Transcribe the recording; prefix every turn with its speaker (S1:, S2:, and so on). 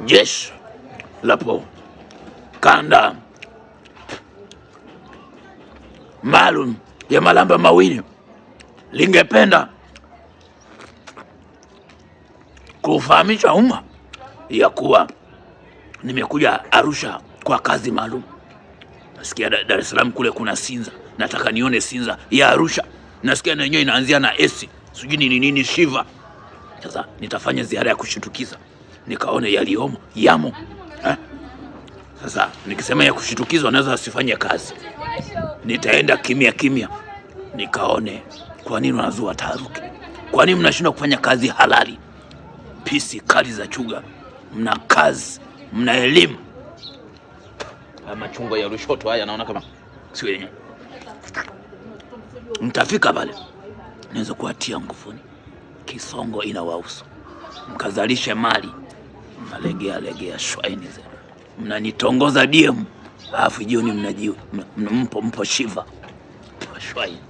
S1: Jeshi lapo kanda maalum ya Malamba Mawili lingependa kufahamisha umma ya kuwa nimekuja Arusha kwa kazi maalum. Nasikia Dar es Salaam kule kuna Sinza, nataka nione Sinza ya Arusha. Nasikia na yenyewe inaanzia na S, sijui nini Shiva. Sasa nitafanya ziara ya kushitukiza nikaone yamo. Sasa nikisema ya kushitukiza naweza asifanye kazi. Nitaenda kimya nikaone kwa nini wanazua taharuki. Kwa nini mnashindwa kufanya kazi halali? Pisi kali za chuga, mna kazi, mna elimu. Machungwa ya Lushoto haya naona kama sio yenyewe. Mtafika pale, naweza kuatia nguvuni. Kisongo inawahusu, mkazalishe mali, mnalegea shwaini zenu. Mnanitongoza DM, alafu jioni mpo Shiva shwaini.